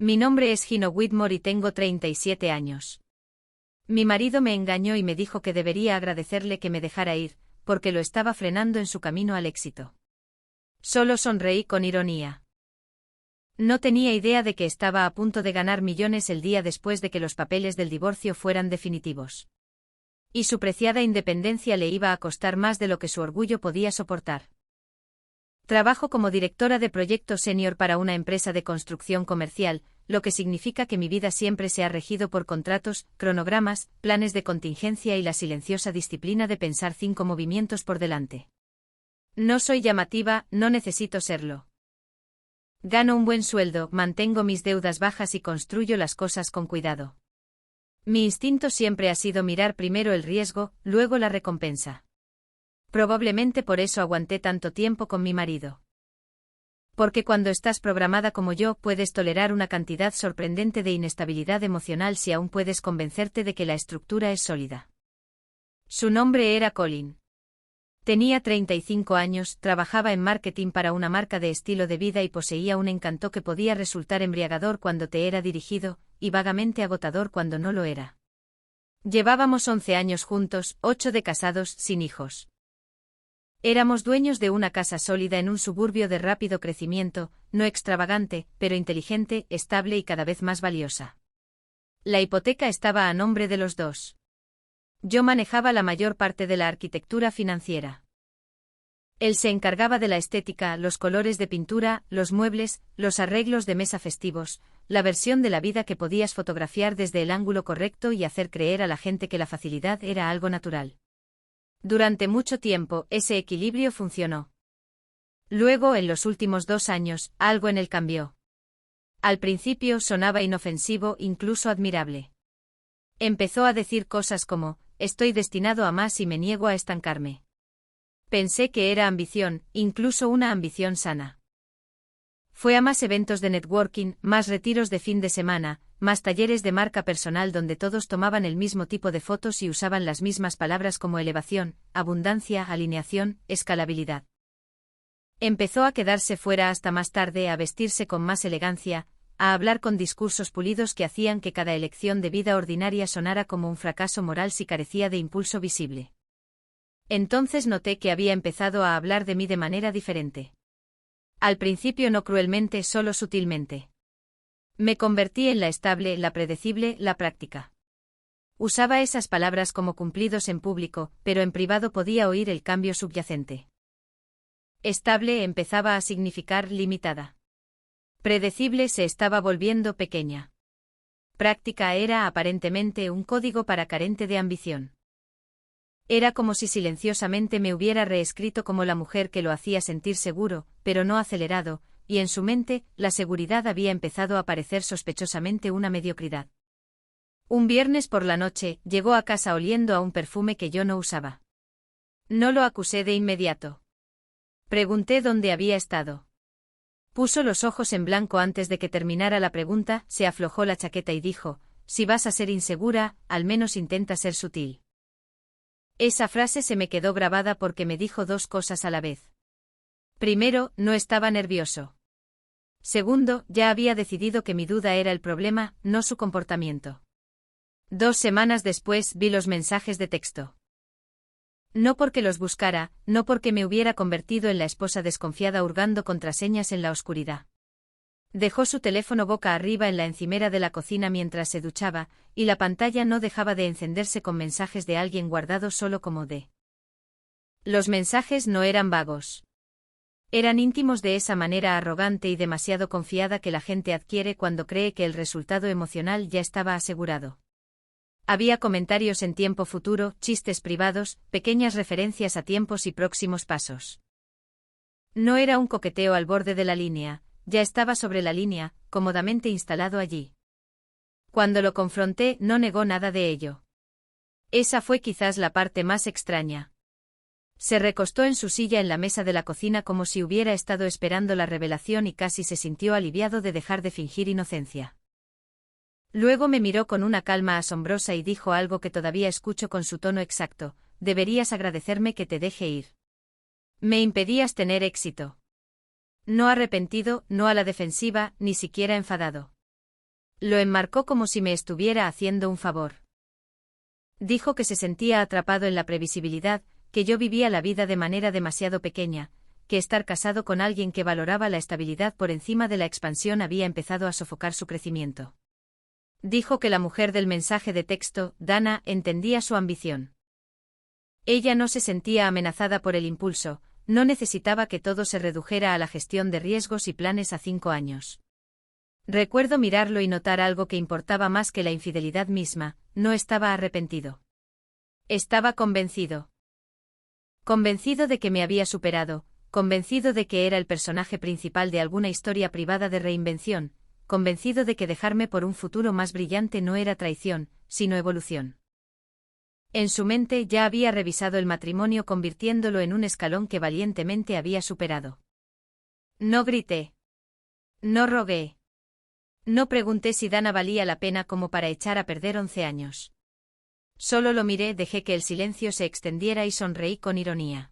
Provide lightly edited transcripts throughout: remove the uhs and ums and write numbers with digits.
Mi nombre es Gino Whitmore y tengo 37 años. Mi marido me engañó y me dijo que debería agradecerle que me dejara ir, porque lo estaba frenando en su camino al éxito. Solo sonreí con ironía. No tenía idea de que estaba a punto de ganar millones el día después de que los papeles del divorcio fueran definitivos. Y su preciada independencia le iba a costar más de lo que su orgullo podía soportar. Trabajo como directora de proyecto senior para una empresa de construcción comercial, lo que significa que mi vida siempre se ha regido por contratos, cronogramas, planes de contingencia y la silenciosa disciplina de pensar 5 movimientos por delante. No soy llamativa, no necesito serlo. Gano un buen sueldo, mantengo mis deudas bajas y construyo las cosas con cuidado. Mi instinto siempre ha sido mirar primero el riesgo, luego la recompensa. Probablemente por eso aguanté tanto tiempo con mi marido. Porque cuando estás programada como yo, puedes tolerar una cantidad sorprendente de inestabilidad emocional si aún puedes convencerte de que la estructura es sólida. Su nombre era Colin. Tenía 35 años, trabajaba en marketing para una marca de estilo de vida y poseía un encanto que podía resultar embriagador cuando te era dirigido, y vagamente agotador cuando no lo era. Llevábamos 11 años juntos, 8 de casados, sin hijos. Éramos dueños de una casa sólida en un suburbio de rápido crecimiento, no extravagante, pero inteligente, estable y cada vez más valiosa. La hipoteca estaba a nombre de los dos. Yo manejaba la mayor parte de la arquitectura financiera. Él se encargaba de la estética, los colores de pintura, los muebles, los arreglos de mesa festivos, la versión de la vida que podías fotografiar desde el ángulo correcto y hacer creer a la gente que la facilidad era algo natural. Durante mucho tiempo, ese equilibrio funcionó. Luego, en los últimos 2 años, algo en él cambió. Al principio sonaba inofensivo, incluso admirable. Empezó a decir cosas como, estoy destinado a más y me niego a estancarme. Pensé que era ambición, incluso una ambición sana. Fue a más eventos de networking, más retiros de fin de semana, más talleres de marca personal donde todos tomaban el mismo tipo de fotos y usaban las mismas palabras como elevación, abundancia, alineación, escalabilidad. Empezó a quedarse fuera hasta más tarde, a vestirse con más elegancia, a hablar con discursos pulidos que hacían que cada elección de vida ordinaria sonara como un fracaso moral si carecía de impulso visible. Entonces noté que había empezado a hablar de mí de manera diferente. Al principio no cruelmente, solo sutilmente. Me convertí en la estable, la predecible, la práctica. Usaba esas palabras como cumplidos en público, pero en privado podía oír el cambio subyacente. Estable empezaba a significar limitada. Predecible se estaba volviendo pequeña. Práctica era aparentemente un código para carente de ambición. Era como si silenciosamente me hubiera reescrito como la mujer que lo hacía sentir seguro, pero no acelerado, y en su mente, la seguridad había empezado a parecer sospechosamente una mediocridad. Un viernes por la noche, llegó a casa oliendo a un perfume que yo no usaba. No lo acusé de inmediato. Pregunté dónde había estado. Puso los ojos en blanco antes de que terminara la pregunta, se aflojó la chaqueta y dijo, si vas a ser insegura, al menos intenta ser sutil. Esa frase se me quedó grabada porque me dijo 2 cosas a la vez. Primero, no estaba nervioso. Segundo, ya había decidido que mi duda era el problema, no su comportamiento. 2 semanas después vi los mensajes de texto. No porque los buscara, no porque me hubiera convertido en la esposa desconfiada hurgando contraseñas en la oscuridad. Dejó su teléfono boca arriba en la encimera de la cocina mientras se duchaba, y la pantalla no dejaba de encenderse con mensajes de alguien guardados solo como de. Los mensajes no eran vagos. Eran íntimos de esa manera arrogante y demasiado confiada que la gente adquiere cuando cree que el resultado emocional ya estaba asegurado. Había comentarios en tiempo futuro, chistes privados, pequeñas referencias a tiempos y próximos pasos. No era un coqueteo al borde de la línea. Ya estaba sobre la línea, cómodamente instalado allí. Cuando lo confronté, no negó nada de ello. Esa fue quizás la parte más extraña. Se recostó en su silla en la mesa de la cocina como si hubiera estado esperando la revelación y casi se sintió aliviado de dejar de fingir inocencia. Luego me miró con una calma asombrosa y dijo algo que todavía escucho con su tono exacto, deberías agradecerme que te deje ir. Me impedías tener éxito. No arrepentido, no a la defensiva, ni siquiera enfadado. Lo enmarcó como si me estuviera haciendo un favor. Dijo que se sentía atrapado en la previsibilidad, que yo vivía la vida de manera demasiado pequeña, que estar casado con alguien que valoraba la estabilidad por encima de la expansión había empezado a sofocar su crecimiento. Dijo que la mujer del mensaje de texto, Dana, entendía su ambición. Ella no se sentía amenazada por el impulso, no necesitaba que todo se redujera a la gestión de riesgos y planes a 5 años. Recuerdo mirarlo y notar algo que importaba más que la infidelidad misma, no estaba arrepentido. Estaba convencido. Convencido de que me había superado, convencido de que era el personaje principal de alguna historia privada de reinvención, convencido de que dejarme por un futuro más brillante no era traición, sino evolución. En su mente ya había revisado el matrimonio convirtiéndolo en un escalón que valientemente había superado. No grité. No rogué. No pregunté si Dana valía la pena como para echar a perder 11 años. Solo lo miré, dejé que el silencio se extendiera y sonreí con ironía.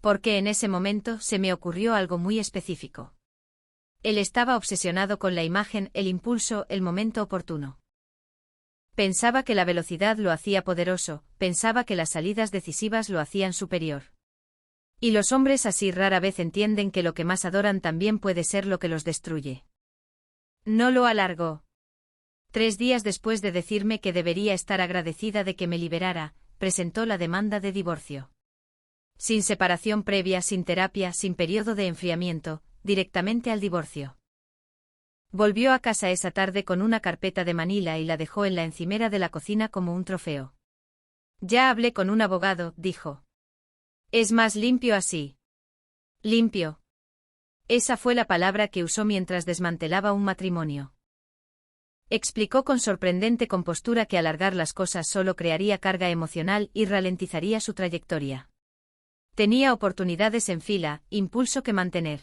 Porque en ese momento se me ocurrió algo muy específico. Él estaba obsesionado con la imagen, el impulso, el momento oportuno. Pensaba que la velocidad lo hacía poderoso, pensaba que las salidas decisivas lo hacían superior. Y los hombres así rara vez entienden que lo que más adoran también puede ser lo que los destruye. No lo alargó. 3 días después de decirme que debería estar agradecida de que me liberara, presentó la demanda de divorcio. Sin separación previa, sin terapia, sin periodo de enfriamiento, directamente al divorcio. Volvió a casa esa tarde con una carpeta de manila y la dejó en la encimera de la cocina como un trofeo. Ya hablé con un abogado, dijo. Es más limpio así. Limpio. Esa fue la palabra que usó mientras desmantelaba un matrimonio. Explicó con sorprendente compostura que alargar las cosas solo crearía carga emocional y ralentizaría su trayectoria. Tenía oportunidades en fila, impulso que mantener.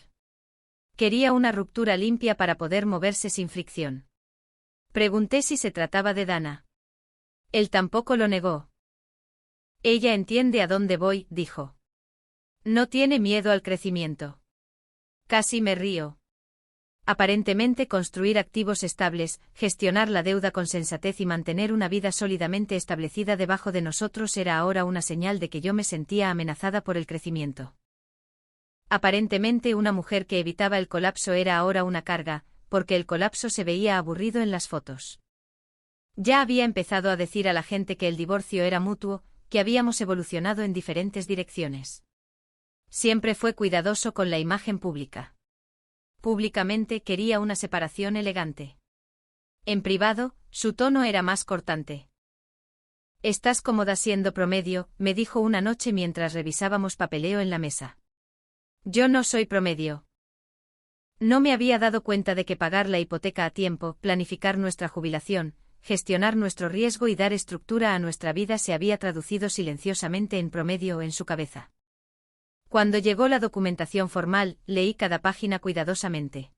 Quería una ruptura limpia para poder moverse sin fricción. Pregunté si se trataba de Dana. Él tampoco lo negó. Ella entiende a dónde voy, dijo. No tiene miedo al crecimiento. Casi me río. Aparentemente construir activos estables, gestionar la deuda con sensatez y mantener una vida sólidamente establecida debajo de nosotros era ahora una señal de que yo me sentía amenazada por el crecimiento. Aparentemente una mujer que evitaba el colapso era ahora una carga, porque el colapso se veía aburrido en las fotos. Ya había empezado a decir a la gente que el divorcio era mutuo, que habíamos evolucionado en diferentes direcciones. Siempre fue cuidadoso con la imagen pública. Públicamente quería una separación elegante. En privado, su tono era más cortante. Estás cómoda siendo promedio, me dijo una noche mientras revisábamos papeleo en la mesa. Yo no soy promedio. No me había dado cuenta de que pagar la hipoteca a tiempo, planificar nuestra jubilación, gestionar nuestro riesgo y dar estructura a nuestra vida se había traducido silenciosamente en promedio en su cabeza. Cuando llegó la documentación formal, leí cada página cuidadosamente.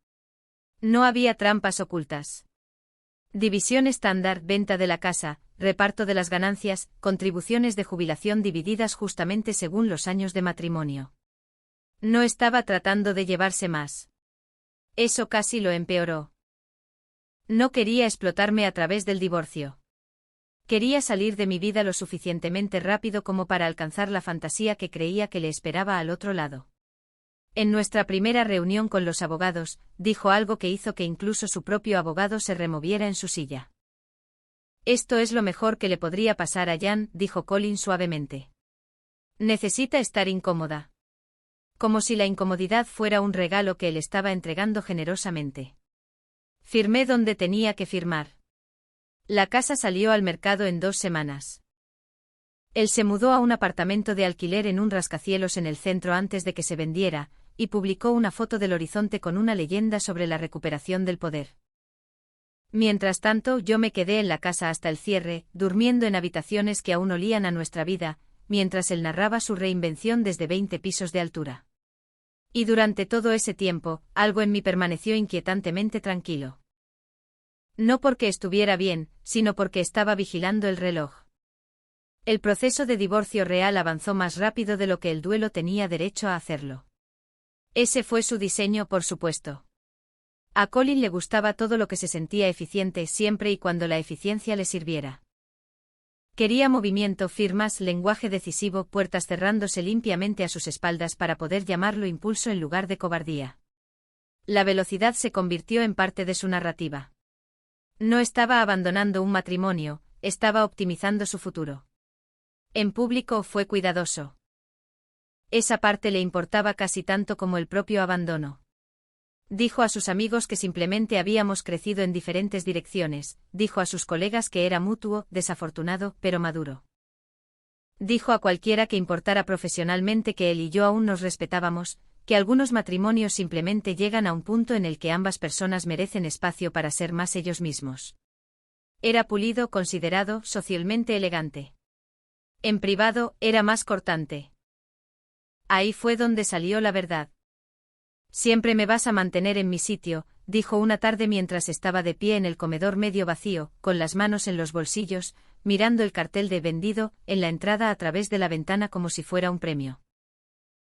No había trampas ocultas. División estándar, venta de la casa, reparto de las ganancias, contribuciones de jubilación divididas justamente según los años de matrimonio. No estaba tratando de llevarse más. Eso casi lo empeoró. No quería explotarme a través del divorcio. Quería salir de mi vida lo suficientemente rápido como para alcanzar la fantasía que creía que le esperaba al otro lado. En nuestra primera reunión con los abogados, dijo algo que hizo que incluso su propio abogado se removiera en su silla. Esto es lo mejor que le podría pasar a Jan, dijo Colin suavemente. Necesita estar incómoda. Como si la incomodidad fuera un regalo que él estaba entregando generosamente. Firmé donde tenía que firmar. La casa salió al mercado en 2 semanas. Él se mudó a un apartamento de alquiler en un rascacielos en el centro antes de que se vendiera, y publicó una foto del horizonte con una leyenda sobre la recuperación del poder. Mientras tanto, yo me quedé en la casa hasta el cierre, durmiendo en habitaciones que aún olían a nuestra vida, mientras él narraba su reinvención desde 20 pisos de altura. Y durante todo ese tiempo, algo en mí permaneció inquietantemente tranquilo. No porque estuviera bien, sino porque estaba vigilando el reloj. El proceso de divorcio real avanzó más rápido de lo que el duelo tenía derecho a hacerlo. Ese fue su diseño, por supuesto. A Colin le gustaba todo lo que se sentía eficiente siempre y cuando la eficiencia le sirviera. Quería movimiento, firmas, lenguaje decisivo, puertas cerrándose limpiamente a sus espaldas para poder llamarlo impulso en lugar de cobardía. La velocidad se convirtió en parte de su narrativa. No estaba abandonando un matrimonio, estaba optimizando su futuro. En público fue cuidadoso. Esa parte le importaba casi tanto como el propio abandono. Dijo a sus amigos que simplemente habíamos crecido en diferentes direcciones, dijo a sus colegas que era mutuo, desafortunado, pero maduro. Dijo a cualquiera que importara profesionalmente que él y yo aún nos respetábamos, que algunos matrimonios simplemente llegan a un punto en el que ambas personas merecen espacio para ser más ellos mismos. Era pulido, considerado, socialmente elegante. En privado, era más cortante. Ahí fue donde salió la verdad. Siempre me vas a mantener en mi sitio, dijo una tarde mientras estaba de pie en el comedor medio vacío, con las manos en los bolsillos, mirando el cartel de vendido en la entrada a través de la ventana como si fuera un premio.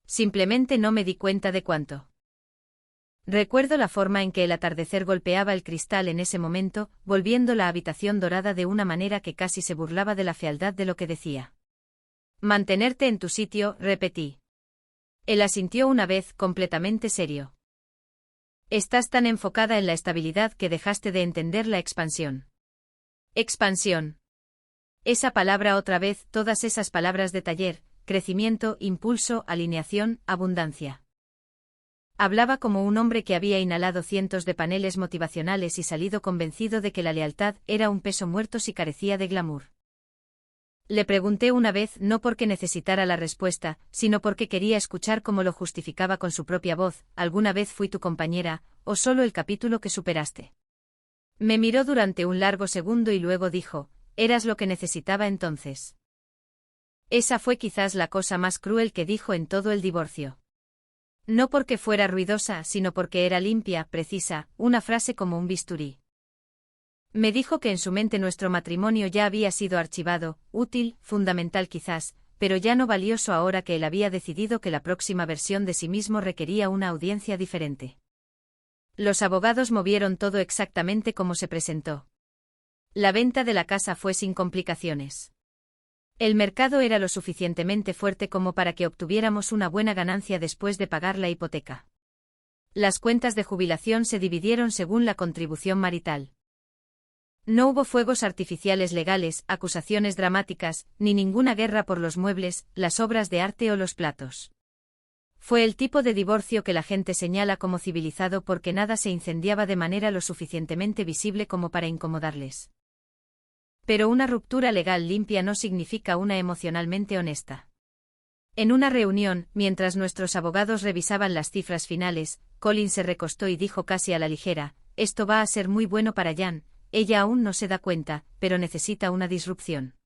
Simplemente no me di cuenta de cuánto. Recuerdo la forma en que el atardecer golpeaba el cristal en ese momento, volviendo la habitación dorada de una manera que casi se burlaba de la fealdad de lo que decía. Mantenerte en tu sitio, repetí. Él asintió una vez, completamente serio. Estás tan enfocada en la estabilidad que dejaste de entender la expansión. Expansión. Esa palabra otra vez, todas esas palabras de taller, crecimiento, impulso, alineación, abundancia. Hablaba como un hombre que había inhalado cientos de paneles motivacionales y salido convencido de que la lealtad era un peso muerto si carecía de glamour. Le pregunté una vez no porque necesitara la respuesta, sino porque quería escuchar cómo lo justificaba con su propia voz, ¿alguna vez fui tu compañera, o solo el capítulo que superaste? Me miró durante un largo segundo y luego dijo, eras lo que necesitaba entonces. Esa fue quizás la cosa más cruel que dijo en todo el divorcio. No porque fuera ruidosa, sino porque era limpia, precisa, una frase como un bisturí. Me dijo que en su mente nuestro matrimonio ya había sido archivado, útil, fundamental quizás, pero ya no valioso ahora que él había decidido que la próxima versión de sí mismo requería una audiencia diferente. Los abogados movieron todo exactamente como se presentó. La venta de la casa fue sin complicaciones. El mercado era lo suficientemente fuerte como para que obtuviéramos una buena ganancia después de pagar la hipoteca. Las cuentas de jubilación se dividieron según la contribución marital. No hubo fuegos artificiales legales, acusaciones dramáticas, ni ninguna guerra por los muebles, las obras de arte o los platos. Fue el tipo de divorcio que la gente señala como civilizado porque nada se incendiaba de manera lo suficientemente visible como para incomodarles. Pero una ruptura legal limpia no significa una emocionalmente honesta. En una reunión, mientras nuestros abogados revisaban las cifras finales, Colin se recostó y dijo casi a la ligera, esto va a ser muy bueno para Jan. Ella aún no se da cuenta, pero necesita una disrupción.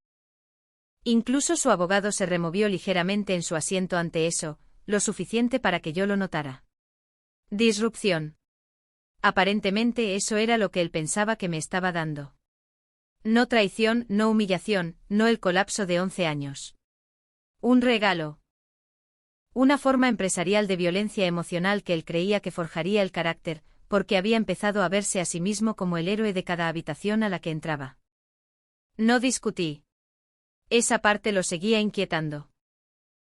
Incluso su abogado se removió ligeramente en su asiento ante eso, lo suficiente para que yo lo notara. Disrupción. Aparentemente eso era lo que él pensaba que me estaba dando. No traición, no humillación, no el colapso de 11 años. Un regalo. Una forma empresarial de violencia emocional que él creía que forjaría el carácter, porque había empezado a verse a sí mismo como el héroe de cada habitación a la que entraba. No discutí. Esa parte lo seguía inquietando.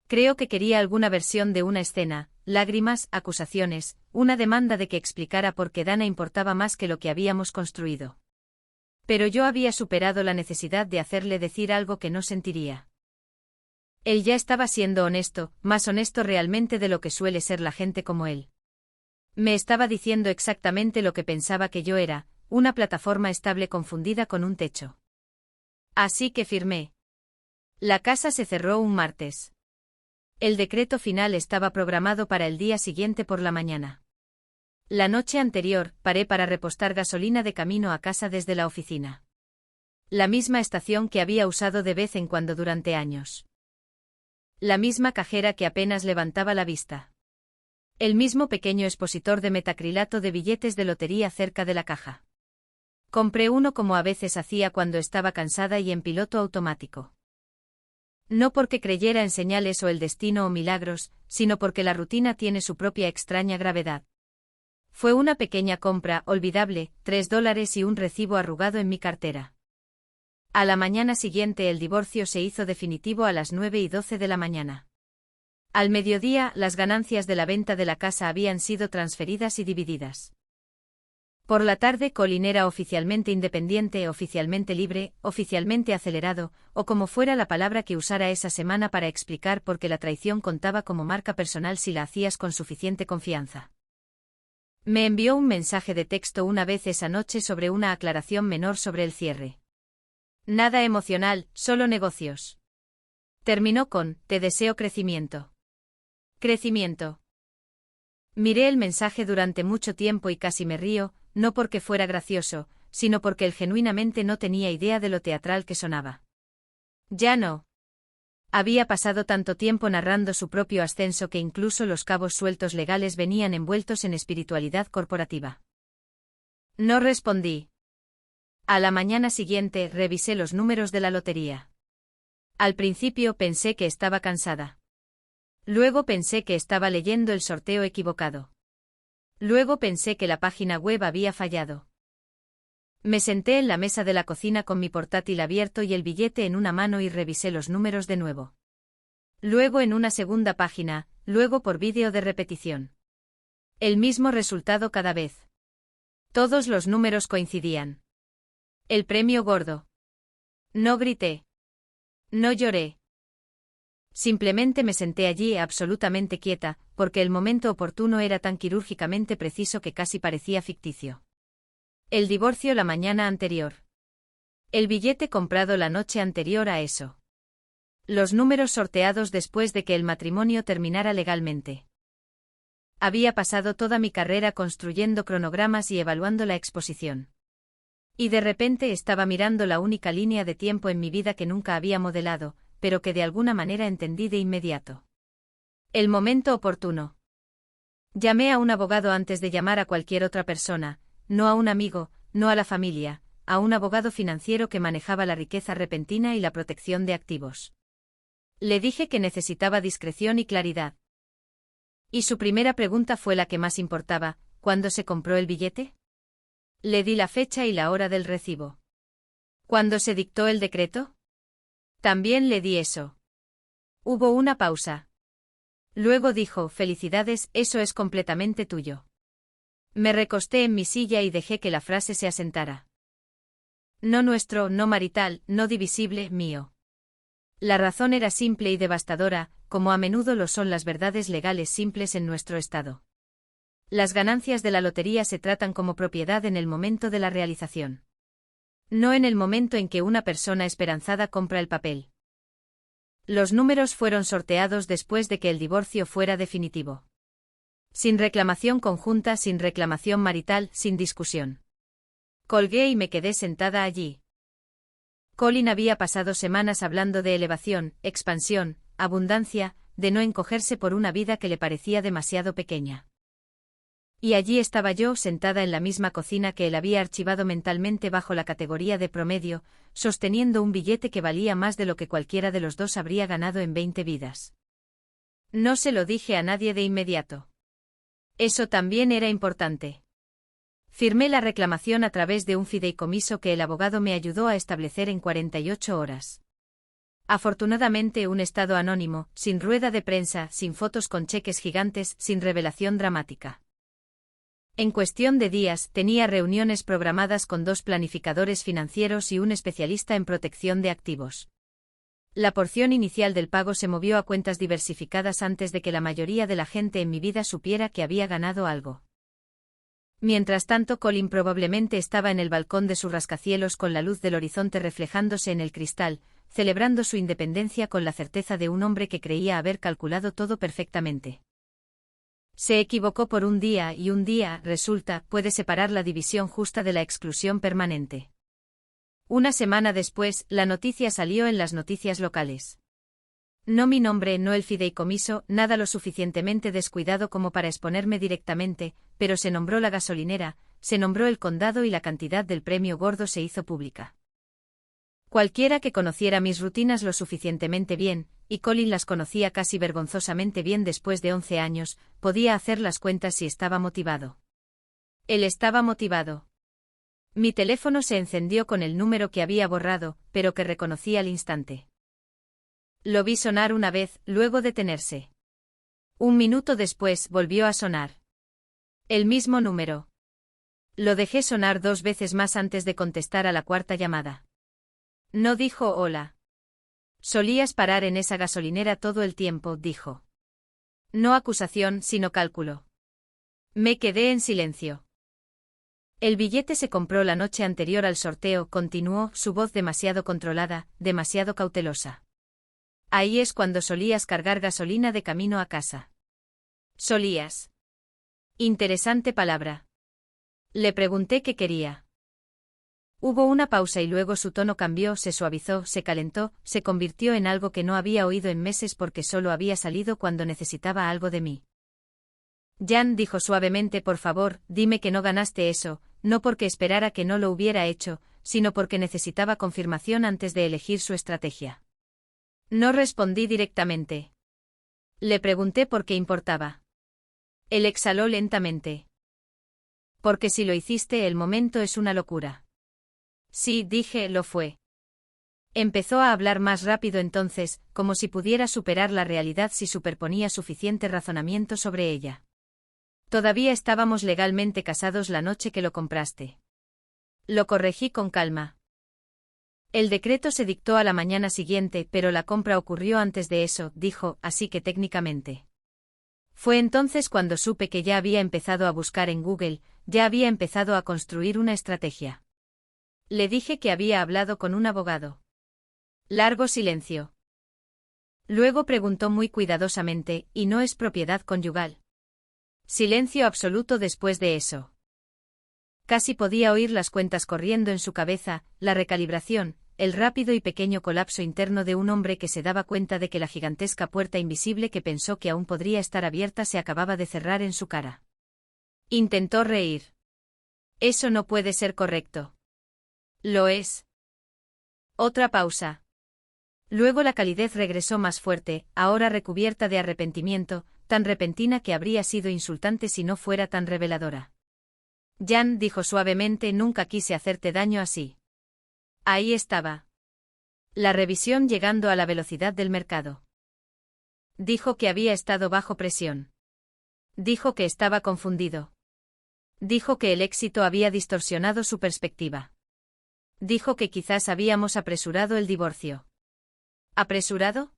Creo que quería alguna versión de una escena, lágrimas, acusaciones, una demanda de que explicara por qué Dana importaba más que lo que habíamos construido. Pero yo había superado la necesidad de hacerle decir algo que no sentiría. Él ya estaba siendo honesto, más honesto realmente de lo que suele ser la gente como él. Me estaba diciendo exactamente lo que pensaba que yo era, una plataforma estable confundida con un techo. Así que firmé. La casa se cerró un martes. El decreto final estaba programado para el día siguiente por la mañana. La noche anterior, paré para repostar gasolina de camino a casa desde la oficina. La misma estación que había usado de vez en cuando durante años. La misma cajera que apenas levantaba la vista. El mismo pequeño expositor de metacrilato de billetes de lotería cerca de la caja. Compré uno como a veces hacía cuando estaba cansada y en piloto automático. No porque creyera en señales o el destino o milagros, sino porque la rutina tiene su propia extraña gravedad. Fue una pequeña compra, olvidable, $3 y un recibo arrugado en mi cartera. A la mañana siguiente el divorcio se hizo definitivo a las 9:12 de la mañana. Al mediodía, las ganancias de la venta de la casa habían sido transferidas y divididas. Por la tarde, Colin era oficialmente independiente, oficialmente libre, oficialmente acelerado, o como fuera la palabra que usara esa semana para explicar por qué la traición contaba como marca personal si la hacías con suficiente confianza. Me envió un mensaje de texto una vez esa noche sobre una aclaración menor sobre el cierre. Nada emocional, solo negocios. Terminó con: te deseo crecimiento. Crecimiento. Miré el mensaje durante mucho tiempo y casi me río, no porque fuera gracioso, sino porque él genuinamente no tenía idea de lo teatral que sonaba. Ya no. Había pasado tanto tiempo narrando su propio ascenso que incluso los cabos sueltos legales venían envueltos en espiritualidad corporativa. No respondí. A la mañana siguiente revisé los números de la lotería. Al principio pensé que estaba cansada. Luego pensé que estaba leyendo el sorteo equivocado. Luego pensé que la página web había fallado. Me senté en la mesa de la cocina con mi portátil abierto y el billete en una mano y revisé los números de nuevo. Luego en una segunda página, luego por vídeo de repetición. El mismo resultado cada vez. Todos los números coincidían. El premio gordo. No grité. No lloré. Simplemente me senté allí absolutamente quieta, porque el momento oportuno era tan quirúrgicamente preciso que casi parecía ficticio. El divorcio la mañana anterior. El billete comprado la noche anterior a eso. Los números sorteados después de que el matrimonio terminara legalmente. Había pasado toda mi carrera construyendo cronogramas y evaluando la exposición. Y de repente estaba mirando la única línea de tiempo en mi vida que nunca había modelado, pero que de alguna manera entendí de inmediato. El momento oportuno. Llamé a un abogado antes de llamar a cualquier otra persona, no a un amigo, no a la familia, a un abogado financiero que manejaba la riqueza repentina y la protección de activos. Le dije que necesitaba discreción y claridad. Y su primera pregunta fue la que más importaba: ¿cuándo se compró el billete? Le di la fecha y la hora del recibo. ¿Cuándo se dictó el decreto? También le di eso. Hubo una pausa. Luego dijo: felicidades, eso es completamente tuyo. Me recosté en mi silla y dejé que la frase se asentara. No nuestro, no marital, no divisible, mío. La razón era simple y devastadora, como a menudo lo son las verdades legales simples en nuestro estado. Las ganancias de la lotería se tratan como propiedad en el momento de la realización. No en el momento en que una persona esperanzada compra el papel. Los números fueron sorteados después de que el divorcio fuera definitivo. Sin reclamación conjunta, sin reclamación marital, sin discusión. Colgué y me quedé sentada allí. Colin había pasado semanas hablando de elevación, expansión, abundancia, de no encogerse por una vida que le parecía demasiado pequeña. Y allí estaba yo, sentada en la misma cocina que él había archivado mentalmente bajo la categoría de promedio, sosteniendo un billete que valía más de lo que cualquiera de los dos habría ganado en 20 vidas. No se lo dije a nadie de inmediato. Eso también era importante. Firmé la reclamación a través de un fideicomiso que el abogado me ayudó a establecer en 48 horas. Afortunadamente un estado anónimo, sin rueda de prensa, sin fotos con cheques gigantes, sin revelación dramática. En cuestión de días, tenía reuniones programadas con 2 planificadores financieros y un especialista en protección de activos. La porción inicial del pago se movió a cuentas diversificadas antes de que la mayoría de la gente en mi vida supiera que había ganado algo. Mientras tanto, Colin probablemente estaba en el balcón de su rascacielos con la luz del horizonte reflejándose en el cristal, celebrando su independencia con la certeza de un hombre que creía haber calculado todo perfectamente. Se equivocó por un día y un día, resulta, puede separar la división justa de la exclusión permanente. Una semana después, la noticia salió en las noticias locales. No mi nombre, no el fideicomiso, nada lo suficientemente descuidado como para exponerme directamente, pero se nombró la gasolinera, se nombró el condado y la cantidad del premio gordo se hizo pública. Cualquiera que conociera mis rutinas lo suficientemente bien, y Colin las conocía casi vergonzosamente bien después de 11 años, podía hacer las cuentas si estaba motivado. Él estaba motivado. Mi teléfono se encendió con el número que había borrado, pero que reconocí al instante. Lo vi sonar una vez, luego detenerse. Un minuto después volvió a sonar. El mismo número. Lo dejé sonar 2 veces más antes de contestar a la cuarta llamada. No dijo hola. Solías parar en esa gasolinera todo el tiempo, dijo. No acusación, sino cálculo. Me quedé en silencio. El billete se compró la noche anterior al sorteo, continuó, su voz demasiado controlada, demasiado cautelosa. Ahí es cuando solías cargar gasolina de camino a casa. Solías. Interesante palabra. Le pregunté qué quería. Hubo una pausa y luego su tono cambió, se suavizó, se calentó, se convirtió en algo que no había oído en meses porque solo había salido cuando necesitaba algo de mí. Jan dijo suavemente, por favor, dime que no ganaste eso, no porque esperara que no lo hubiera hecho, sino porque necesitaba confirmación antes de elegir su estrategia. No respondí directamente. Le pregunté por qué importaba. Él exhaló lentamente. Porque si lo hiciste, el momento es una locura. Sí, dije, lo fue. Empezó a hablar más rápido entonces, como si pudiera superar la realidad si superponía suficiente razonamiento sobre ella. Todavía estábamos legalmente casados la noche que lo compraste. Lo corregí con calma. El decreto se dictó a la mañana siguiente, pero la compra ocurrió antes de eso, dijo, así que técnicamente. Fue entonces cuando supe que ya había empezado a buscar en Google, ya había empezado a construir una estrategia. Le dije que había hablado con un abogado. Largo silencio. Luego preguntó muy cuidadosamente, ¿y no es propiedad conyugal? Silencio absoluto después de eso. Casi podía oír las cuentas corriendo en su cabeza, la recalibración, el rápido y pequeño colapso interno de un hombre que se daba cuenta de que la gigantesca puerta invisible que pensó que aún podría estar abierta se acababa de cerrar en su cara. Intentó reír. Eso no puede ser correcto. Lo es. Otra pausa. Luego la calidez regresó más fuerte, ahora recubierta de arrepentimiento, tan repentina que habría sido insultante si no fuera tan reveladora. Jan dijo suavemente, nunca quise hacerte daño así. Ahí estaba. La revisión llegando a la velocidad del mercado. Dijo que había estado bajo presión. Dijo que estaba confundido. Dijo que el éxito había distorsionado su perspectiva. Dijo que quizás habíamos apresurado el divorcio. ¿Apresurado?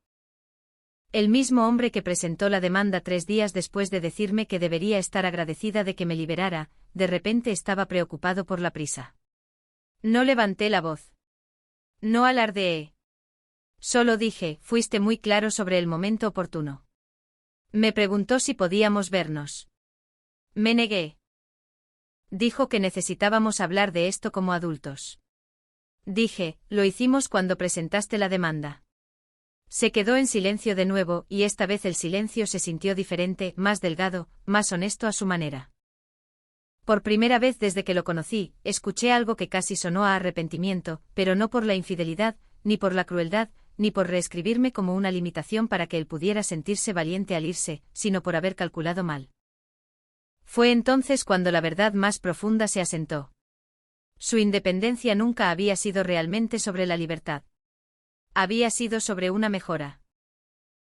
El mismo hombre que presentó la demanda 3 días después de decirme que debería estar agradecida de que me liberara, de repente estaba preocupado por la prisa. No levanté la voz. No alardeé. Solo dije, fuiste muy claro sobre el momento oportuno. Me preguntó si podíamos vernos. Me negué. Dijo que necesitábamos hablar de esto como adultos. Dije, lo hicimos cuando presentaste la demanda. Se quedó en silencio de nuevo, y esta vez el silencio se sintió diferente, más delgado, más honesto a su manera. Por primera vez desde que lo conocí, escuché algo que casi sonó a arrepentimiento, pero no por la infidelidad, ni por la crueldad, ni por reescribirme como una limitación para que él pudiera sentirse valiente al irse, sino por haber calculado mal. Fue entonces cuando la verdad más profunda se asentó. Su independencia nunca había sido realmente sobre la libertad. Había sido sobre una mejora.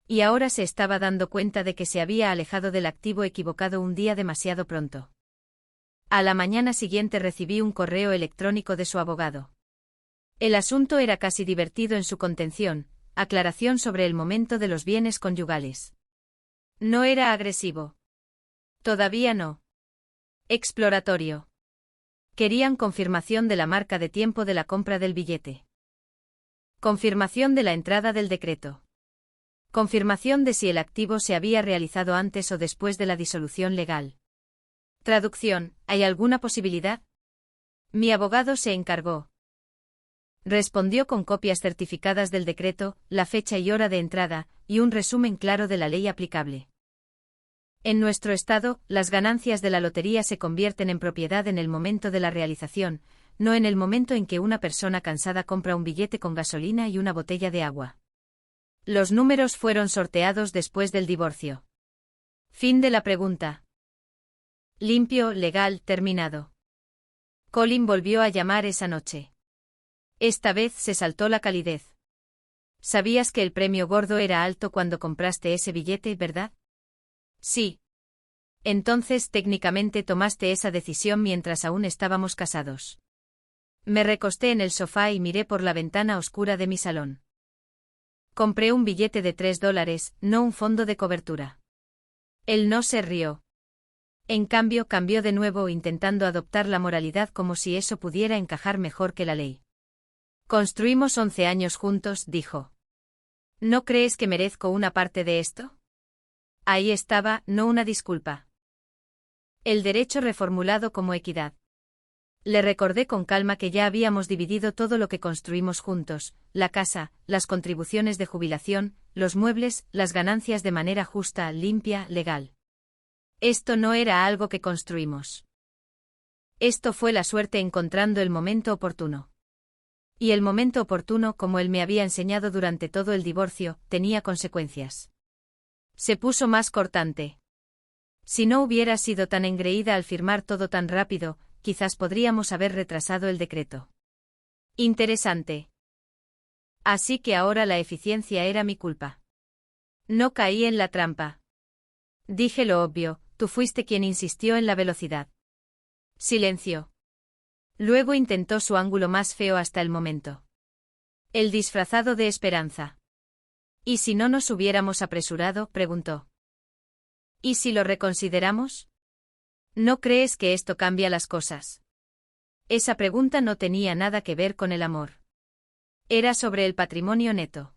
Y ahora se estaba dando cuenta de que se había alejado del activo equivocado un día demasiado pronto. A la mañana siguiente recibí un correo electrónico de su abogado. El asunto era casi divertido en su contención, aclaración sobre el momento de los bienes conyugales. No era agresivo. Todavía no. Exploratorio. Querían confirmación de la marca de tiempo de la compra del billete. Confirmación de la entrada del decreto. Confirmación de si el activo se había realizado antes o después de la disolución legal. Traducción, ¿hay alguna posibilidad? Mi abogado se encargó. Respondió con copias certificadas del decreto, la fecha y hora de entrada, y un resumen claro de la ley aplicable. En nuestro estado, las ganancias de la lotería se convierten en propiedad en el momento de la realización, no en el momento en que una persona cansada compra un billete con gasolina y una botella de agua. Los números fueron sorteados después del divorcio. Fin de la pregunta. Limpio, legal, terminado. Colin volvió a llamar esa noche. Esta vez se saltó la calidez. ¿Sabías que el premio gordo era alto cuando compraste ese billete, verdad? Sí. Entonces técnicamente tomaste esa decisión mientras aún estábamos casados. Me recosté en el sofá y miré por la ventana oscura de mi salón. Compré un billete de $3, no un fondo de cobertura. Él no se rió. En cambio, cambió de nuevo intentando adoptar la moralidad como si eso pudiera encajar mejor que la ley. Construimos 11 años juntos, dijo. ¿No crees que merezco una parte de esto? Ahí estaba, no una disculpa. El derecho reformulado como equidad. Le recordé con calma que ya habíamos dividido todo lo que construimos juntos, la casa, las contribuciones de jubilación, los muebles, las ganancias de manera justa, limpia, legal. Esto no era algo que construimos. Esto fue la suerte encontrando el momento oportuno. Y el momento oportuno, como él me había enseñado durante todo el divorcio, tenía consecuencias. Se puso más cortante. Si no hubiera sido tan engreída al firmar todo tan rápido, quizás podríamos haber retrasado el decreto. Interesante. Así que ahora la eficiencia era mi culpa. No caí en la trampa. Dije lo obvio, tú fuiste quien insistió en la velocidad. Silencio. Luego intentó su ángulo más feo hasta el momento. El disfrazado de esperanza. ¿Y si no nos hubiéramos apresurado?, preguntó. ¿Y si lo reconsideramos? ¿No crees que esto cambia las cosas? Esa pregunta no tenía nada que ver con el amor. Era sobre el patrimonio neto.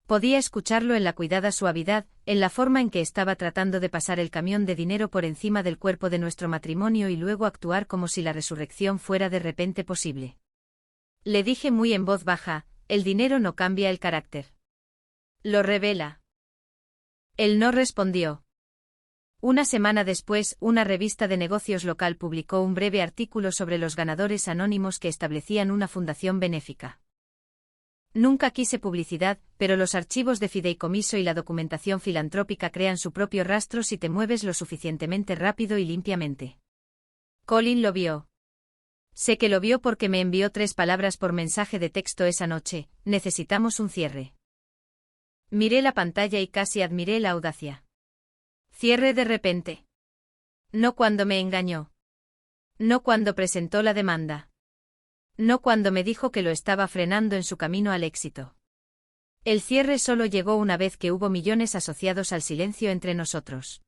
Podía escucharlo en la cuidada suavidad, en la forma en que estaba tratando de pasar el camión de dinero por encima del cuerpo de nuestro matrimonio y luego actuar como si la resurrección fuera de repente posible. Le dije muy en voz baja, el dinero no cambia el carácter. Lo revela. Él no respondió. Una semana después, una revista de negocios local publicó un breve artículo sobre los ganadores anónimos que establecían una fundación benéfica. Nunca quise publicidad, pero los archivos de fideicomiso y la documentación filantrópica crean su propio rastro si te mueves lo suficientemente rápido y limpiamente. Colin lo vio. Sé que lo vio porque me envió 3 palabras por mensaje de texto esa noche: necesitamos un cierre. Miré la pantalla y casi admiré la audacia. Cierre de repente. No cuando me engañó. No cuando presentó la demanda. No cuando me dijo que lo estaba frenando en su camino al éxito. El cierre solo llegó una vez que hubo millones asociados al silencio entre nosotros.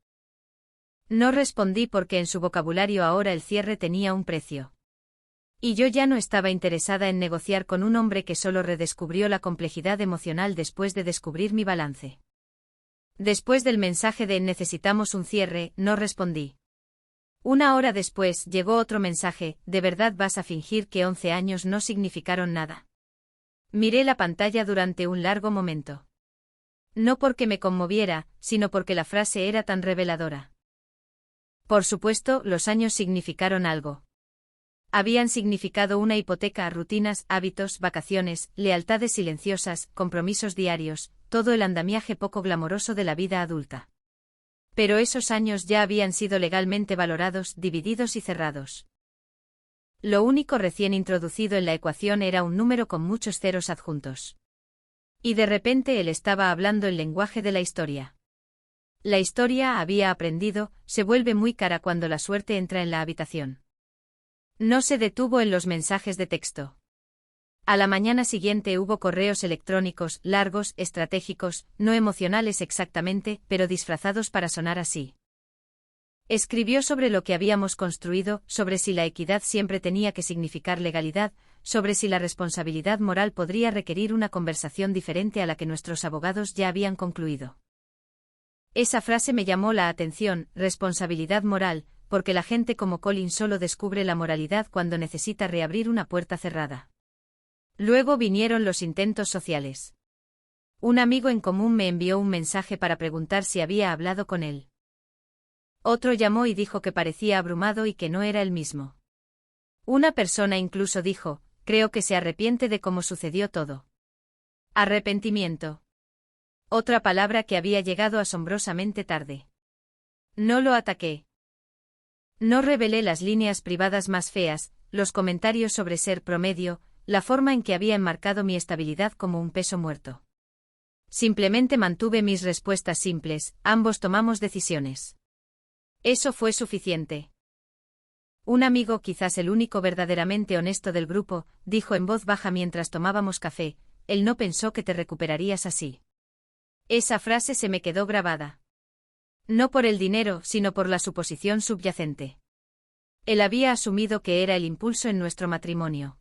No respondí porque en su vocabulario ahora el cierre tenía un precio. Y yo ya no estaba interesada en negociar con un hombre que solo redescubrió la complejidad emocional después de descubrir mi balance. Después del mensaje de necesitamos un cierre, no respondí. 1 hora después llegó otro mensaje: ¿de verdad vas a fingir que 11 años no significaron nada? Miré la pantalla durante un largo momento. No porque me conmoviera, sino porque la frase era tan reveladora. Por supuesto, los años significaron algo. Habían significado una hipoteca a rutinas, hábitos, vacaciones, lealtades silenciosas, compromisos diarios, todo el andamiaje poco glamoroso de la vida adulta. Pero esos años ya habían sido legalmente valorados, divididos y cerrados. Lo único recién introducido en la ecuación era un número con muchos ceros adjuntos. Y de repente él estaba hablando el lenguaje de la historia. La historia, había aprendido, se vuelve muy cara cuando la suerte entra en la habitación. No se detuvo en los mensajes de texto. A la mañana siguiente hubo correos electrónicos, largos, estratégicos, no emocionales exactamente, pero disfrazados para sonar así. Escribió sobre lo que habíamos construido, sobre si la equidad siempre tenía que significar legalidad, sobre si la responsabilidad moral podría requerir una conversación diferente a la que nuestros abogados ya habían concluido. Esa frase me llamó la atención, responsabilidad moral, porque la gente como Colin solo descubre la moralidad cuando necesita reabrir una puerta cerrada. Luego vinieron los intentos sociales. Un amigo en común me envió un mensaje para preguntar si había hablado con él. Otro llamó y dijo que parecía abrumado y que no era el mismo. Una persona incluso dijo: creo que se arrepiente de cómo sucedió todo. Arrepentimiento. Otra palabra que había llegado asombrosamente tarde. No lo ataqué. No revelé las líneas privadas más feas, los comentarios sobre ser promedio, la forma en que había enmarcado mi estabilidad como un peso muerto. Simplemente mantuve mis respuestas simples, ambos tomamos decisiones. Eso fue suficiente. Un amigo, quizás el único verdaderamente honesto del grupo, dijo en voz baja mientras tomábamos café, él no pensó que te recuperarías así. Esa frase se me quedó grabada. No por el dinero, sino por la suposición subyacente. Él había asumido que era el impulso en nuestro matrimonio.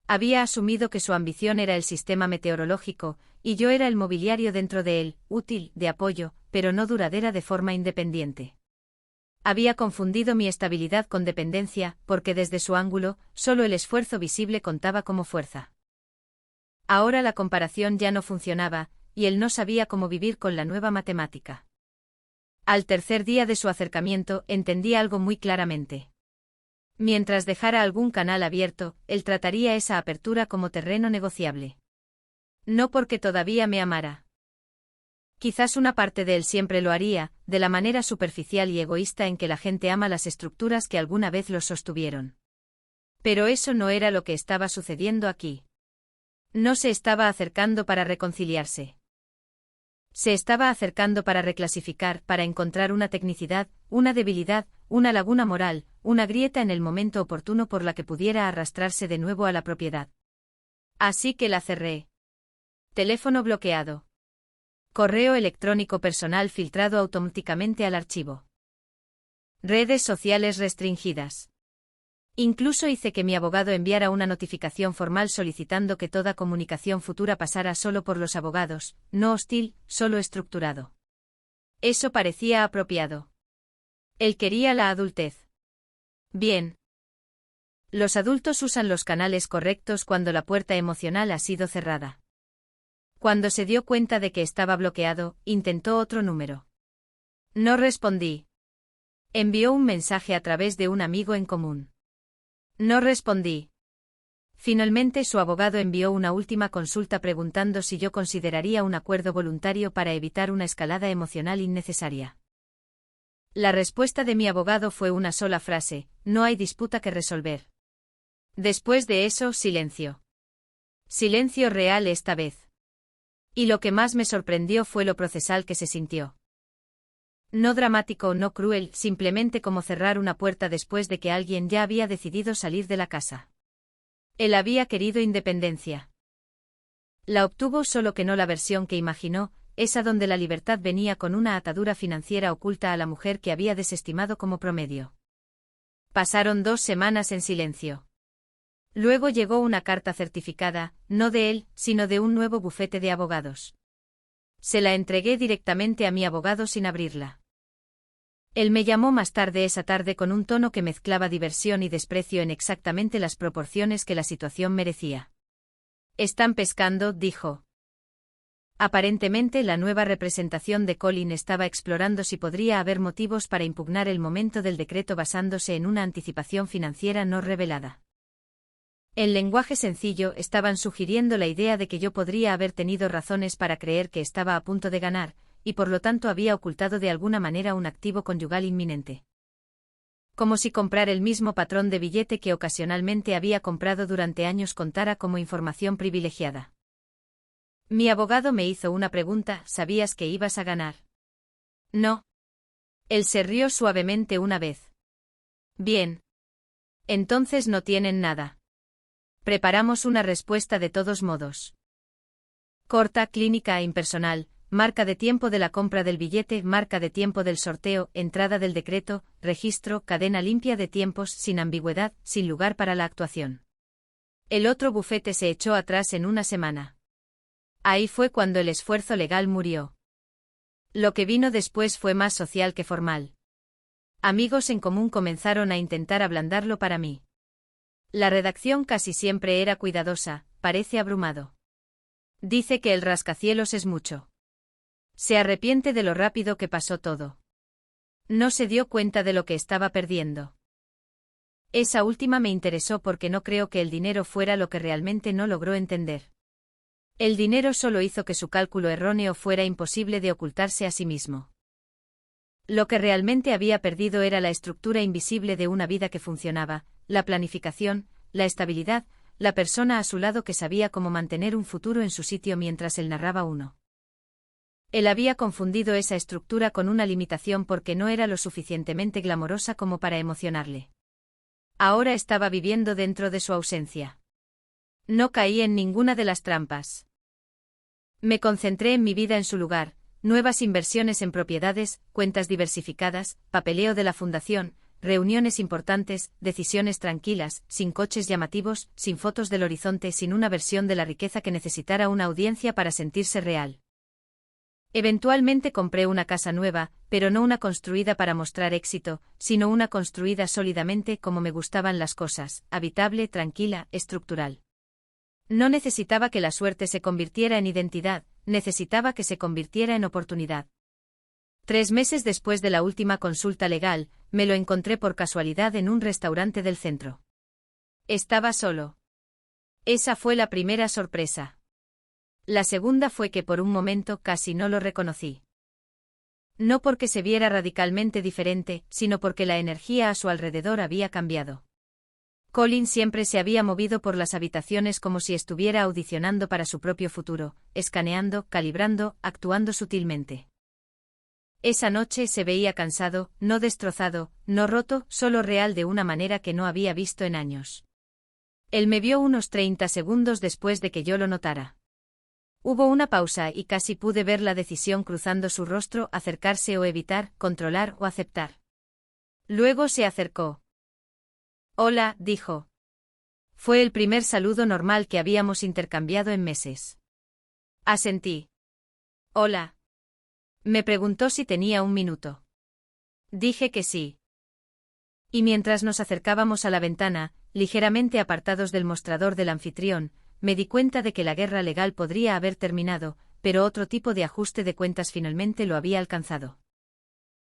Había asumido que su ambición era el sistema meteorológico, y yo era el mobiliario dentro de él, útil, de apoyo, pero no duradera de forma independiente. Había confundido mi estabilidad con dependencia, porque desde su ángulo, solo el esfuerzo visible contaba como fuerza. Ahora la comparación ya no funcionaba, y él no sabía cómo vivir con la nueva matemática. Al tercer día de su acercamiento, entendí algo muy claramente. Mientras dejara algún canal abierto, él trataría esa apertura como terreno negociable. No porque todavía me amara. Quizás una parte de él siempre lo haría, de la manera superficial y egoísta en que la gente ama las estructuras que alguna vez los sostuvieron. Pero eso no era lo que estaba sucediendo aquí. No se estaba acercando para reconciliarse. Se estaba acercando para reclasificar, para encontrar una tecnicidad, una debilidad, una laguna moral, una grieta en el momento oportuno por la que pudiera arrastrarse de nuevo a la propiedad. Así que la cerré. Teléfono bloqueado. Correo electrónico personal filtrado automáticamente al archivo. Redes sociales restringidas. Incluso hice que mi abogado enviara una notificación formal solicitando que toda comunicación futura pasara solo por los abogados, no hostil, solo estructurado. Eso parecía apropiado. Él quería la adultez. Bien. Los adultos usan los canales correctos cuando la puerta emocional ha sido cerrada. Cuando se dio cuenta de que estaba bloqueado, intentó otro número. No respondí. Envió un mensaje a través de un amigo en común. No respondí. Finalmente su abogado envió una última consulta preguntando si yo consideraría un acuerdo voluntario para evitar una escalada emocional innecesaria. La respuesta de mi abogado fue una sola frase: no hay disputa que resolver. Después de eso, silencio. Silencio real esta vez. Y lo que más me sorprendió fue lo procesal que se sintió. No dramático, no cruel, simplemente como cerrar una puerta después de que alguien ya había decidido salir de la casa. Él había querido independencia. La obtuvo, solo que no la versión que imaginó, esa donde la libertad venía con una atadura financiera oculta a la mujer que había desestimado como promedio. Pasaron 2 semanas en silencio. Luego llegó una carta certificada, no de él, sino de un nuevo bufete de abogados. Se la entregué directamente a mi abogado sin abrirla. Él me llamó más tarde esa tarde con un tono que mezclaba diversión y desprecio en exactamente las proporciones que la situación merecía. «Están pescando», dijo. Aparentemente la nueva representación de Colin estaba explorando si podría haber motivos para impugnar el momento del decreto basándose en una anticipación financiera no revelada. En lenguaje sencillo, estaban sugiriendo la idea de que yo podría haber tenido razones para creer que estaba a punto de ganar, y por lo tanto había ocultado de alguna manera un activo conyugal inminente. Como si comprar el mismo patrón de billete que ocasionalmente había comprado durante años contara como información privilegiada. Mi abogado me hizo una pregunta: ¿sabías que ibas a ganar? No. Él se rió suavemente una vez. Bien. Entonces no tienen nada. Preparamos una respuesta de todos modos. Corta, clínica e impersonal, marca de tiempo de la compra del billete, marca de tiempo del sorteo, entrada del decreto, registro, cadena limpia de tiempos, sin ambigüedad, sin lugar para la actuación. El otro bufete se echó atrás en una semana. Ahí fue cuando el esfuerzo legal murió. Lo que vino después fue más social que formal. Amigos en común comenzaron a intentar ablandarlo para mí. La redacción casi siempre era cuidadosa, parece abrumado. Dice que el rascacielos es mucho. Se arrepiente de lo rápido que pasó todo. No se dio cuenta de lo que estaba perdiendo. Esa última me interesó porque no creo que el dinero fuera lo que realmente no logró entender. El dinero solo hizo que su cálculo erróneo fuera imposible de ocultarse a sí mismo. Lo que realmente había perdido era la estructura invisible de una vida que funcionaba, la planificación, la estabilidad, la persona a su lado que sabía cómo mantener un futuro en su sitio mientras él narraba uno. Él había confundido esa estructura con una limitación porque no era lo suficientemente glamorosa como para emocionarle. Ahora estaba viviendo dentro de su ausencia. No caí en ninguna de las trampas. Me concentré en mi vida en su lugar, nuevas inversiones en propiedades, cuentas diversificadas, papeleo de la fundación, reuniones importantes, decisiones tranquilas, sin coches llamativos, sin fotos del horizonte, sin una versión de la riqueza que necesitara una audiencia para sentirse real. Eventualmente compré una casa nueva, pero no una construida para mostrar éxito, sino una construida sólidamente como me gustaban las cosas, habitable, tranquila, estructural. No necesitaba que la suerte se convirtiera en identidad, necesitaba que se convirtiera en oportunidad. 3 meses después de la última consulta legal, me lo encontré por casualidad en un restaurante del centro. Estaba solo. Esa fue la primera sorpresa. La segunda fue que por un momento casi no lo reconocí. No porque se viera radicalmente diferente, sino porque la energía a su alrededor había cambiado. Colin siempre se había movido por las habitaciones como si estuviera audicionando para su propio futuro, escaneando, calibrando, actuando sutilmente. Esa noche se veía cansado, no destrozado, no roto, solo real de una manera que no había visto en años. Él me vio unos 30 segundos después de que yo lo notara. Hubo una pausa y casi pude ver la decisión cruzando su rostro, acercarse o evitar, controlar o aceptar. Luego se acercó. Hola, dijo. Fue el primer saludo normal que habíamos intercambiado en meses. Asentí. Hola. Me preguntó si tenía un minuto. Dije que sí. Y mientras nos acercábamos a la ventana, ligeramente apartados del mostrador del anfitrión, me di cuenta de que la guerra legal podría haber terminado, pero otro tipo de ajuste de cuentas finalmente lo había alcanzado.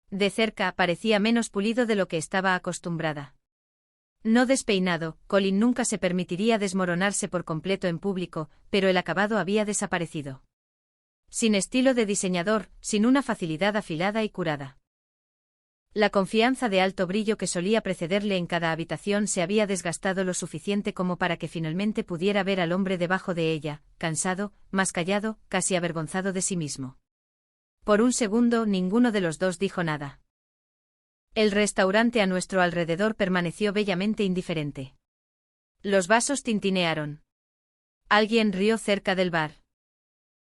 De cerca parecía menos pulido de lo que estaba acostumbrada. No despeinado, Colin nunca se permitiría desmoronarse por completo en público, pero el acabado había desaparecido. Sin estilo de diseñador, sin una facilidad afilada y curada. La confianza de alto brillo que solía precederle en cada habitación se había desgastado lo suficiente como para que finalmente pudiera ver al hombre debajo de ella, cansado, más callado, casi avergonzado de sí mismo. Por un segundo ninguno de los dos dijo nada. El restaurante a nuestro alrededor permaneció bellamente indiferente. Los vasos tintinearon. Alguien rió cerca del bar.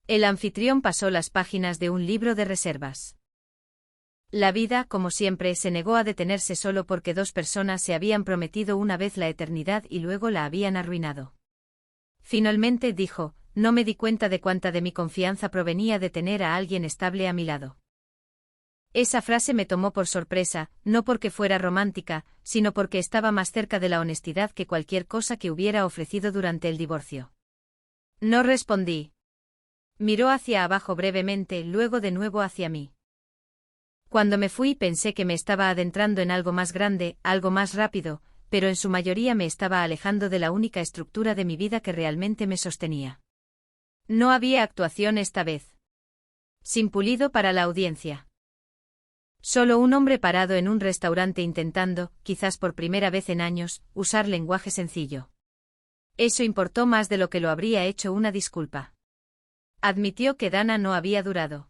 El anfitrión pasó las páginas de un libro de reservas. La vida, como siempre, se negó a detenerse solo porque dos personas se habían prometido una vez la eternidad y luego la habían arruinado. Finalmente dijo, no me di cuenta de cuánta de mi confianza provenía de tener a alguien estable a mi lado. Esa frase me tomó por sorpresa, no porque fuera romántica, sino porque estaba más cerca de la honestidad que cualquier cosa que hubiera ofrecido durante el divorcio. No respondí. Miró hacia abajo brevemente, luego de nuevo hacia mí. Cuando me fui pensé que me estaba adentrando en algo más grande, algo más rápido, pero en su mayoría me estaba alejando de la única estructura de mi vida que realmente me sostenía. No había actuación esta vez. Sin pulido para la audiencia. Solo un hombre parado en un restaurante intentando, quizás por primera vez en años, usar lenguaje sencillo. Eso importó más de lo que lo habría hecho una disculpa. Admitió que Dana no había durado.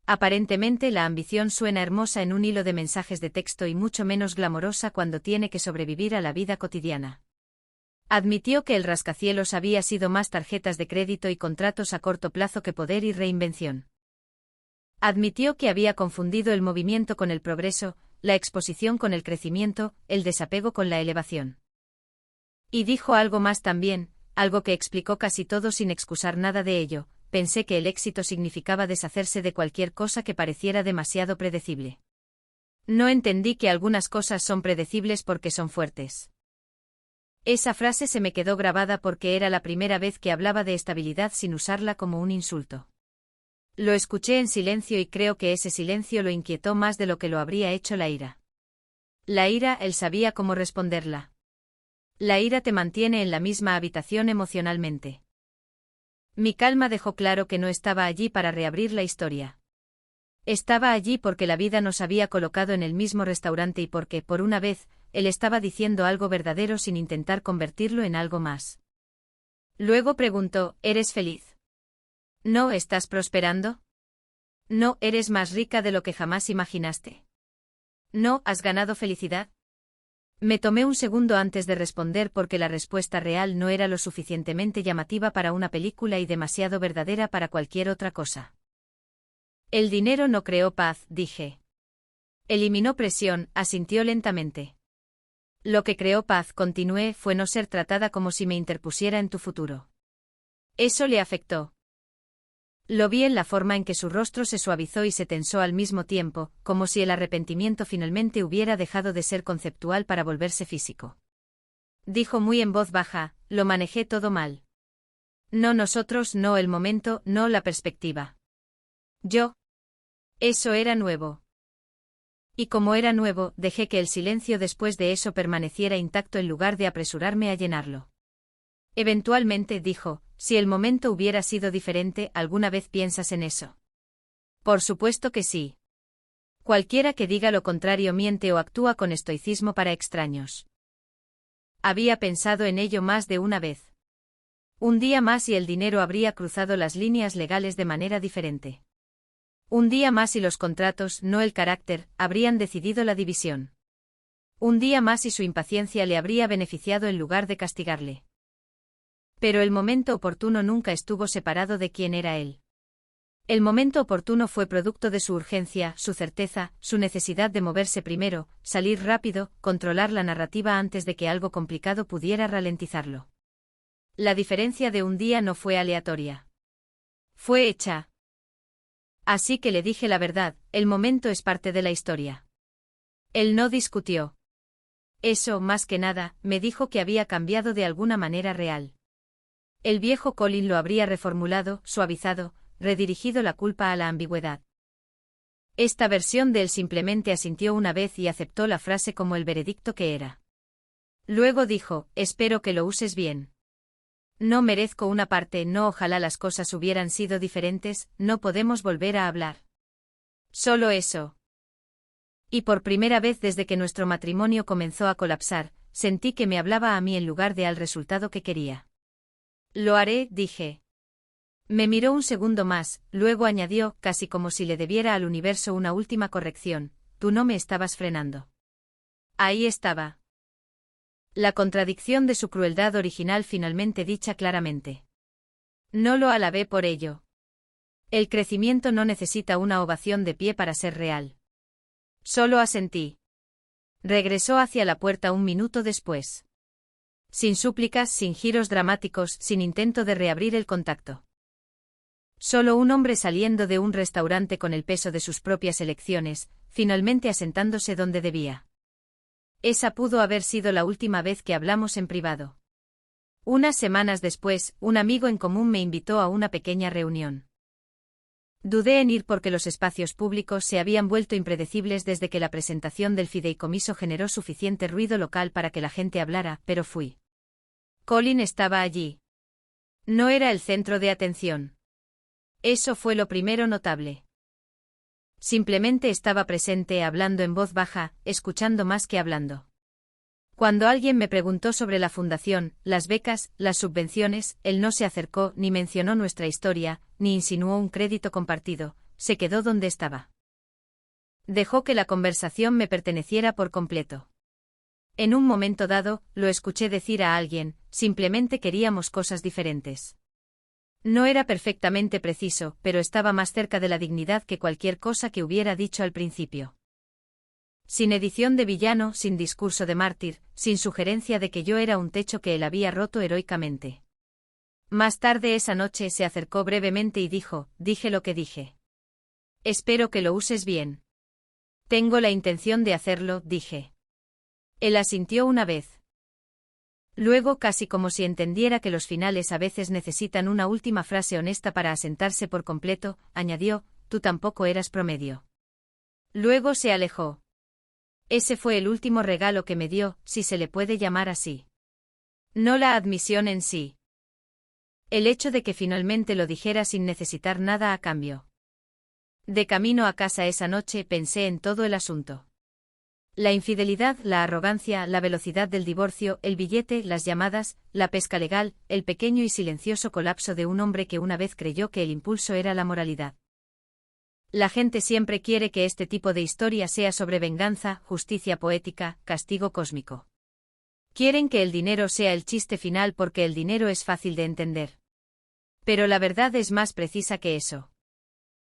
Aparentemente la ambición suena hermosa en un hilo de mensajes de texto y mucho menos glamorosa cuando tiene que sobrevivir a la vida cotidiana. Admitió que el rascacielos había sido más tarjetas de crédito y contratos a corto plazo que poder y reinvención. Admitió que había confundido el movimiento con el progreso, la exposición con el crecimiento, el desapego con la elevación. Y dijo algo más también, algo que explicó casi todo sin excusar nada de ello. Pensé que el éxito significaba deshacerse de cualquier cosa que pareciera demasiado predecible. No entendí que algunas cosas son predecibles porque son fuertes. Esa frase se me quedó grabada porque era la primera vez que hablaba de estabilidad sin usarla como un insulto. Lo escuché en silencio y creo que ese silencio lo inquietó más de lo que lo habría hecho la ira. La ira, él sabía cómo responderla. La ira te mantiene en la misma habitación emocionalmente. Mi calma dejó claro que no estaba allí para reabrir la historia. Estaba allí porque la vida nos había colocado en el mismo restaurante y porque, por una vez, él estaba diciendo algo verdadero sin intentar convertirlo en algo más. Luego preguntó, ¿eres feliz? ¿No estás prosperando? ¿No eres más rica de lo que jamás imaginaste? ¿No has ganado felicidad? Me tomé un segundo antes de responder porque la respuesta real no era lo suficientemente llamativa para una película y demasiado verdadera para cualquier otra cosa. El dinero no creó paz, dije. Eliminó presión, asintió lentamente. Lo que creó paz, continué, fue no ser tratada como si me interpusiera en tu futuro. Eso le afectó. Lo vi en la forma en que su rostro se suavizó y se tensó al mismo tiempo, como si el arrepentimiento finalmente hubiera dejado de ser conceptual para volverse físico. Dijo muy en voz baja, lo manejé todo mal. No nosotros, no el momento, no la perspectiva. Yo. Eso era nuevo. Y como era nuevo, dejé que el silencio después de eso permaneciera intacto en lugar de apresurarme a llenarlo. Eventualmente dijo, si el momento hubiera sido diferente, ¿alguna vez piensas en eso? Por supuesto que sí. Cualquiera que diga lo contrario miente o actúa con estoicismo para extraños. Había pensado en ello más de una vez. Un día más y el dinero habría cruzado las líneas legales de manera diferente. Un día más y los contratos, no el carácter, habrían decidido la división. Un día más y su impaciencia le habría beneficiado en lugar de castigarle. Pero el momento oportuno nunca estuvo separado de quién era él. El momento oportuno fue producto de su urgencia, su certeza, su necesidad de moverse primero, salir rápido, controlar la narrativa antes de que algo complicado pudiera ralentizarlo. La diferencia de un día no fue aleatoria. Fue hecha. Así que le dije la verdad, el momento es parte de la historia. Él no discutió. Eso, más que nada, me dijo que había cambiado de alguna manera real. El viejo Colin lo habría reformulado, suavizado, redirigido la culpa a la ambigüedad. Esta versión de él simplemente asintió una vez y aceptó la frase como el veredicto que era. Luego dijo, espero que lo uses bien. No merezco una parte, no, ojalá las cosas hubieran sido diferentes, no podemos volver a hablar. Solo eso. Y por primera vez desde que nuestro matrimonio comenzó a colapsar, sentí que me hablaba a mí en lugar de al resultado que quería. Lo haré, dije. Me miró un segundo más, luego añadió, casi como si le debiera al universo una última corrección, tú no me estabas frenando. Ahí estaba. La contradicción de su crueldad original finalmente dicha claramente. No lo alabé por ello. El crecimiento no necesita una ovación de pie para ser real. Solo asentí. Regresó hacia la puerta un minuto después. Sin súplicas, sin giros dramáticos, sin intento de reabrir el contacto. Solo un hombre saliendo de un restaurante con el peso de sus propias elecciones, finalmente asentándose donde debía. Esa pudo haber sido la última vez que hablamos en privado. Unas semanas después, un amigo en común me invitó a una pequeña reunión. Dudé en ir porque los espacios públicos se habían vuelto impredecibles desde que la presentación del fideicomiso generó suficiente ruido local para que la gente hablara, pero fui. Colin estaba allí. No era el centro de atención. Eso fue lo primero notable. Simplemente estaba presente hablando en voz baja, escuchando más que hablando. Cuando alguien me preguntó sobre la fundación, las becas, las subvenciones, él no se acercó, ni mencionó nuestra historia, ni insinuó un crédito compartido, se quedó donde estaba. Dejó que la conversación me perteneciera por completo. En un momento dado, lo escuché decir a alguien, simplemente queríamos cosas diferentes. No era perfectamente preciso, pero estaba más cerca de la dignidad que cualquier cosa que hubiera dicho al principio. Sin edición de villano, sin discurso de mártir, sin sugerencia de que yo era un techo que él había roto heroicamente. Más tarde esa noche se acercó brevemente y dijo, dije lo que dije. Espero que lo uses bien. Tengo la intención de hacerlo, dije. Él asintió una vez. Luego, casi como si entendiera que los finales a veces necesitan una última frase honesta para asentarse por completo, añadió, tú tampoco eras promedio. Luego se alejó. Ese fue el último regalo que me dio, si se le puede llamar así. No la admisión en sí. El hecho de que finalmente lo dijera sin necesitar nada a cambio. De camino a casa esa noche pensé en todo el asunto. La infidelidad, la arrogancia, la velocidad del divorcio, el billete, las llamadas, la pesca legal, el pequeño y silencioso colapso de un hombre que una vez creyó que el impulso era la moralidad. La gente siempre quiere que este tipo de historia sea sobre venganza, justicia poética, castigo cósmico. Quieren que el dinero sea el chiste final porque el dinero es fácil de entender. Pero la verdad es más precisa que eso.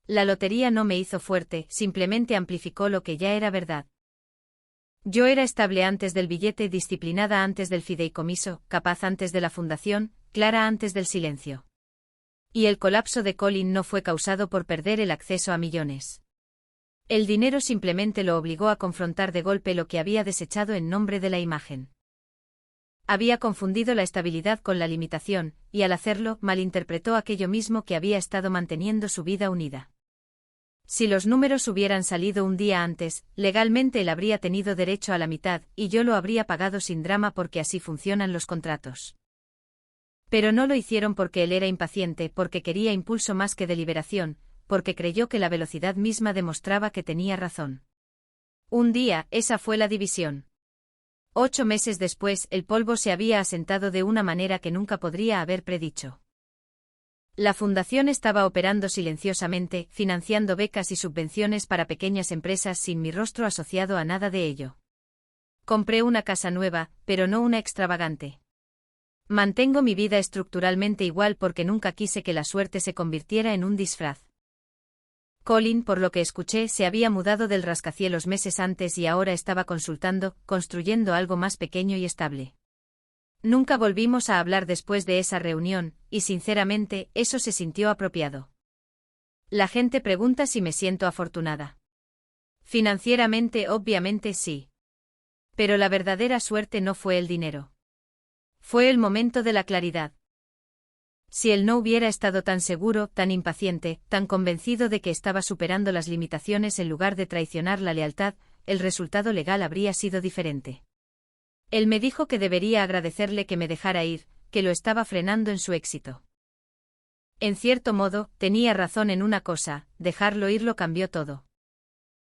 La lotería no me hizo fuerte, simplemente amplificó lo que ya era verdad. Yo era estable antes del billete, disciplinada antes del fideicomiso, capaz antes de la fundación, clara antes del silencio. Y el colapso de Colin no fue causado por perder el acceso a millones. El dinero simplemente lo obligó a confrontar de golpe lo que había desechado en nombre de la imagen. Había confundido la estabilidad con la limitación, y al hacerlo, malinterpretó aquello mismo que había estado manteniendo su vida unida. Si los números hubieran salido un día antes, legalmente él habría tenido derecho a la mitad, y yo lo habría pagado sin drama porque así funcionan los contratos. Pero no lo hicieron porque él era impaciente, porque quería impulso más que deliberación, porque creyó que la velocidad misma demostraba que tenía razón. Un día, esa fue la división. 8 meses después, el polvo se había asentado de una manera que nunca podría haber predicho. La fundación estaba operando silenciosamente, financiando becas y subvenciones para pequeñas empresas sin mi rostro asociado a nada de ello. Compré una casa nueva, pero no una extravagante. Mantengo mi vida estructuralmente igual porque nunca quise que la suerte se convirtiera en un disfraz. Colin, por lo que escuché, se había mudado del rascacielos meses antes y ahora estaba construyendo algo más pequeño y estable. Nunca volvimos a hablar después de esa reunión, y sinceramente, eso se sintió apropiado. La gente pregunta si me siento afortunada. Financieramente, obviamente sí. Pero la verdadera suerte no fue el dinero. Fue el momento de la claridad. Si él no hubiera estado tan seguro, tan impaciente, tan convencido de que estaba superando las limitaciones en lugar de traicionar la lealtad, el resultado legal habría sido diferente. Él me dijo que debería agradecerle que me dejara ir, que lo estaba frenando en su éxito. En cierto modo, tenía razón en una cosa, dejarlo ir lo cambió todo.